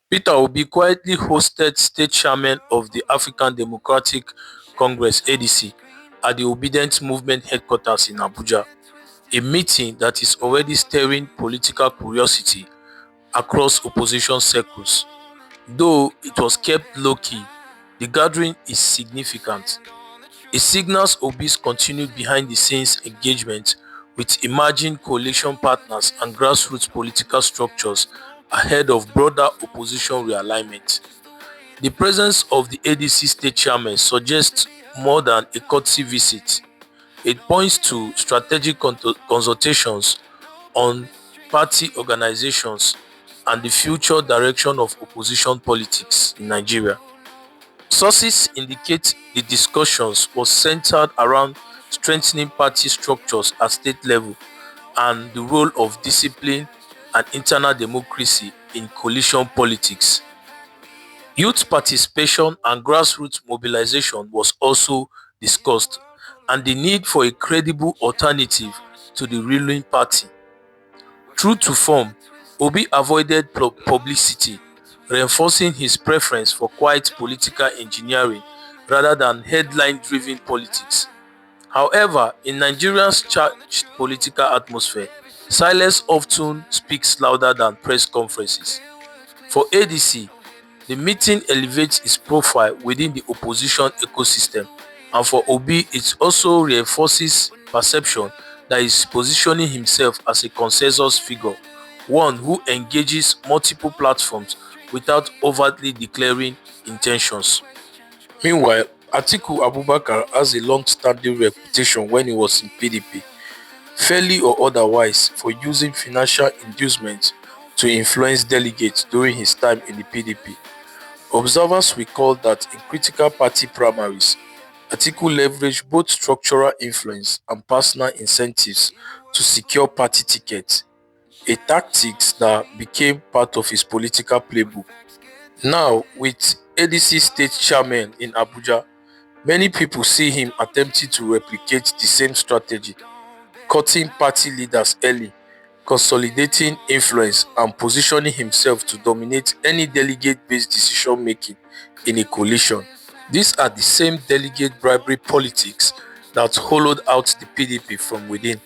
Peter Obi quietly hosted state chairman of the African Democratic Congress (ADC) at the Obedient Movement headquarters in Abuja, a meeting that is already stirring political curiosity across opposition circles. Though it was kept low-key, the gathering is significant. It signals Obi's continued behind-the-scenes engagement with emerging coalition partners and grassroots political structures ahead of broader opposition realignment. The presence of the ADC state chairman suggests more than a courtesy visit. It points to strategic consultations on party organizations and the future direction of opposition politics in Nigeria. Sources indicate the discussions was centered around strengthening party structures at state level and the role of discipline and internal democracy in coalition politics. Youth participation and grassroots mobilization was also discussed, and the need for a credible alternative to the ruling party. True to form, Obi avoided publicity, reinforcing his preference for quiet political engineering rather than headline-driven politics. However, in Nigeria's charged political atmosphere, silence often speaks louder than press conferences. For ADC, the meeting elevates its profile within the opposition ecosystem, and for Obi, it also reinforces perception that he is positioning himself as a consensus figure, one who engages multiple platforms without overtly declaring intentions. Meanwhile, Atiku Abubakar has a long-standing reputation when he was in PDP, fairly or otherwise, for using financial inducements to influence delegates during his time in the PDP. Observers recall that in critical party primaries, Atiku leveraged both structural influence and personal incentives to secure party tickets, a tactic that became part of his political playbook. Now, with ADC state chairman in Abuja, many people see him attempting to replicate the same strategy, cutting party leaders early, consolidating influence, and positioning himself to dominate any delegate-based decision-making in a coalition. These are the same delegate bribery politics that hollowed out the PDP from within.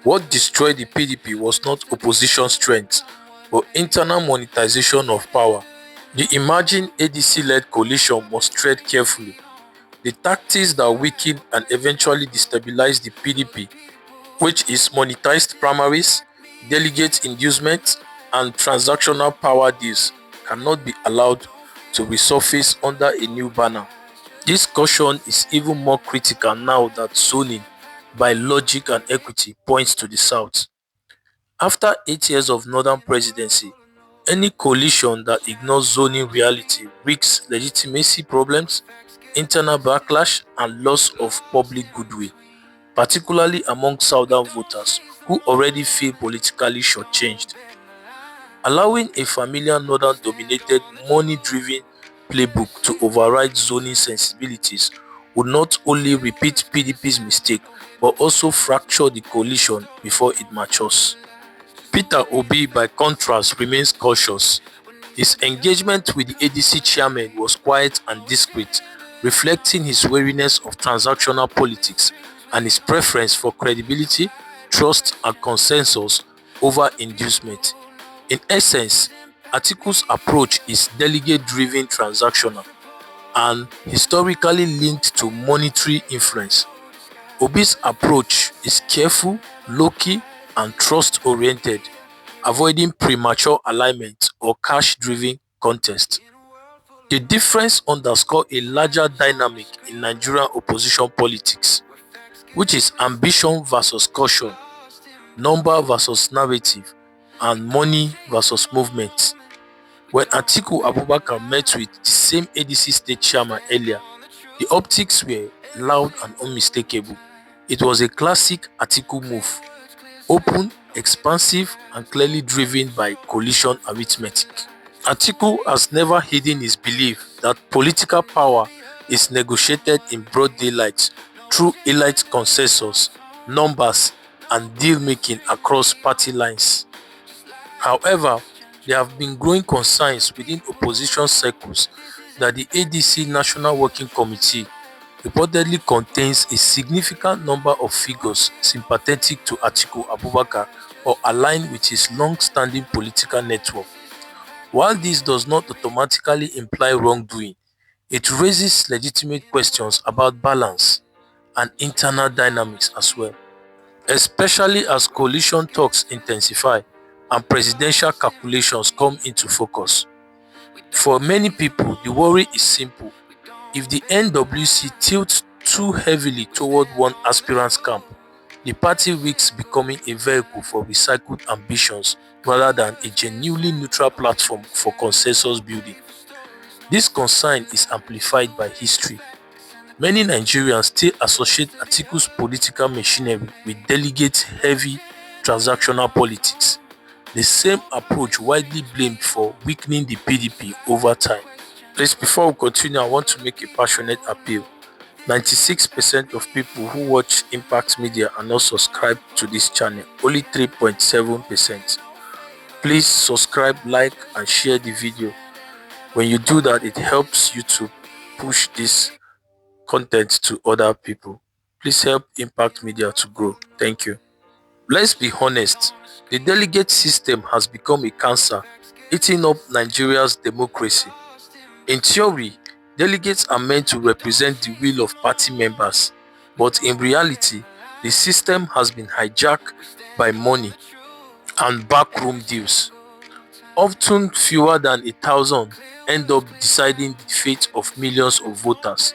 What destroyed the PDP was not opposition strength, but internal monetization of power. The emerging ADC-led coalition must tread carefully. The tactics that weakened and eventually destabilized the PDP, which is monetized primaries, delegate inducement, and transactional power deals, cannot be allowed to resurface under a new banner. This caution is even more critical now that zoning, by logic and equity, points to the south. After 8 years of Northern presidency, any coalition that ignores zoning reality risks legitimacy problems, internal backlash, and loss of public goodwill, particularly among Southern voters who already feel politically shortchanged. Allowing a familiar Northern-dominated, money-driven playbook to override zoning sensibilities would not only repeat PDP's mistake but also fracture the coalition before it matures. Peter Obi, by contrast, remains cautious. His engagement with the ADC chairman was quiet and discreet, reflecting his wariness of transactional politics and his preference for credibility, trust, and consensus over inducement. In essence, Atiku's approach is delegate-driven transactional and historically linked to monetary influence. Obi's approach is careful, low-key, and trust-oriented, avoiding premature alignment or cash-driven contest. The difference underscores a larger dynamic in Nigerian opposition politics, which is ambition versus caution, number versus narrative, and money versus movement. When Atiku Abubakar met with the same ADC state chairman earlier, the optics were loud and unmistakable. It was a classic Atiku move, open, expansive, and clearly driven by coalition arithmetic. Atiku has never hidden his belief that political power is negotiated in broad daylight through elite consensus, numbers, and deal-making across party lines. However, there have been growing concerns within opposition circles that the ADC National Working Committee reportedly contains a significant number of figures sympathetic to Atiku Abubakar or aligned with his long-standing political network. While this does not automatically imply wrongdoing, it raises legitimate questions about balance and internal dynamics as well, especially as coalition talks intensify and presidential calculations come into focus. For many people, the worry is simple. If the NWC tilts too heavily toward one aspirant's camp, the party risks becoming a vehicle for recycled ambitions rather than a genuinely neutral platform for consensus building. This concern is amplified by history. Many Nigerians still associate Atiku's political machinery with delegate-heavy transactional politics, the same approach widely blamed for weakening the PDP over time. Please, before we continue, I want to make a passionate appeal. 96% of people who watch Impact Media are not subscribed to this channel, only 3.7%. Please subscribe, like and share the video. When you do that, it helps YouTube push this content to other people. Please help Impact Media to grow. Thank you. Let's be honest, the delegate system has become a cancer eating up Nigeria's democracy. In theory, delegates are meant to represent the will of party members, but in reality, the system has been hijacked by money and backroom deals. Often fewer than 1,000 end up deciding the fate of millions of voters.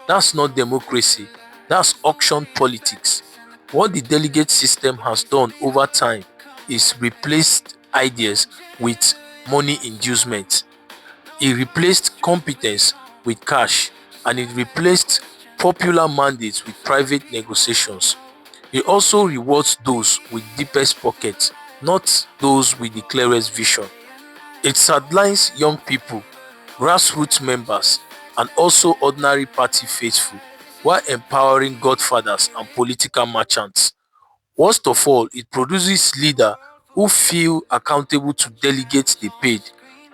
That's not democracy, that's auction politics. What the delegate system has done over time is replaced ideas with money inducement. It replaced competence with cash, and it replaced popular mandates with private negotiations. It also rewards those with deepest pockets, not those with the clearest vision. It sidelines young people, grassroots members, and also ordinary party faithful, while empowering godfathers and political merchants. Worst of all, it produces leaders who feel accountable to delegates they paid,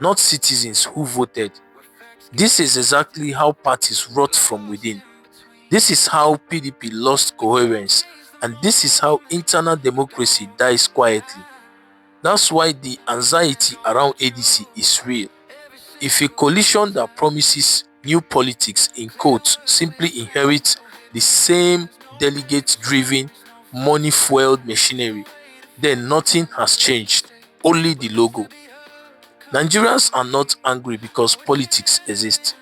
not citizens who voted. This is exactly how parties rot from within. This is how PDP lost coherence, and this is how internal democracy dies quietly. That's why the anxiety around ADC is real. If a coalition that promises new politics in quotes simply inherits the same delegate-driven, money-fueled machinery, then nothing has changed, only the logo. Nigerians are not angry because politics exists.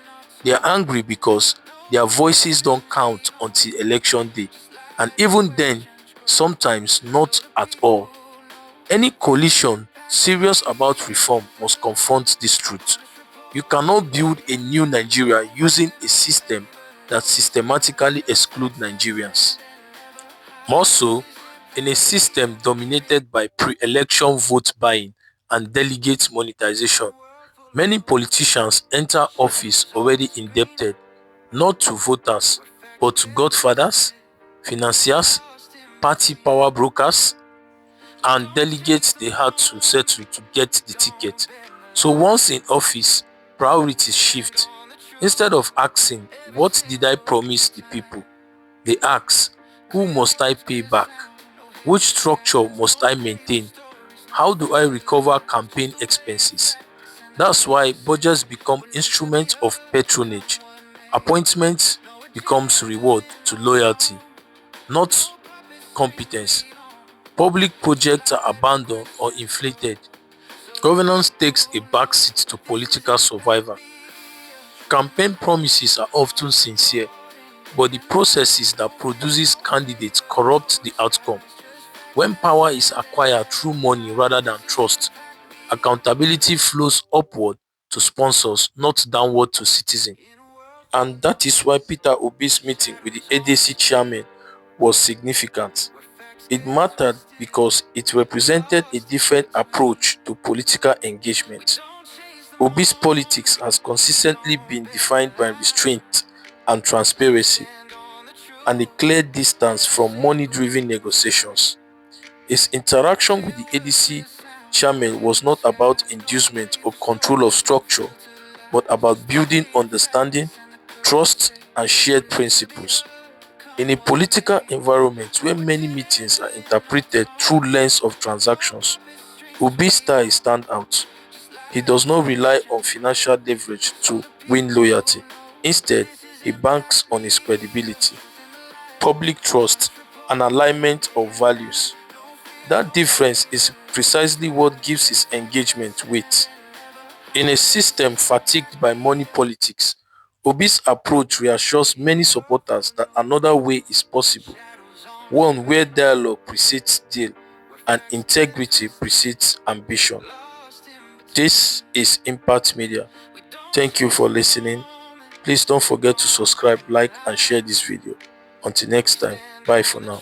They are angry because their voices don't count until election day, and even then, sometimes not at all. Any coalition serious about reform must confront this truth. You cannot build a new Nigeria using a system that systematically excludes Nigerians. More so, in a system dominated by pre-election vote buying and delegate monetization, many politicians enter office already indebted, not to voters, but to godfathers, financiers, party power brokers, and delegates they had to settle to get the ticket. So once in office, priorities shift. Instead of asking, what did I promise the people? They ask, who must I pay back? Which structure must I maintain? How do I recover campaign expenses? That's why budgets become instruments of patronage. Appointments becomes reward to loyalty, not competence. Public projects are abandoned or inflated. Governance takes a backseat to political survival. Campaign promises are often sincere, but the processes that produces candidates corrupt the outcome. When power is acquired through money rather than trust, accountability flows upward to sponsors, not downward to citizens. And that is why Peter Obi's meeting with the ADC chairman was significant. It mattered because it represented a different approach to political engagement. Obi's politics has consistently been defined by restraint and transparency, and a clear distance from money-driven negotiations. His interaction with the ADC chairmen was not about inducement or control of structure, but about building understanding, trust, and shared principles. In a political environment where many meetings are interpreted through lens of transactions, Obi's style stands out. He does not rely on financial leverage to win loyalty. Instead, he banks on his credibility, public trust, and alignment of values. That difference is precisely what gives his engagement weight. In a system fatigued by money politics, Obi's approach reassures many supporters that another way is possible, one where dialogue precedes deal and integrity precedes ambition. This is Impact Media. Thank you for listening. Please don't forget to subscribe, like, and share this video. Until next time, bye for now.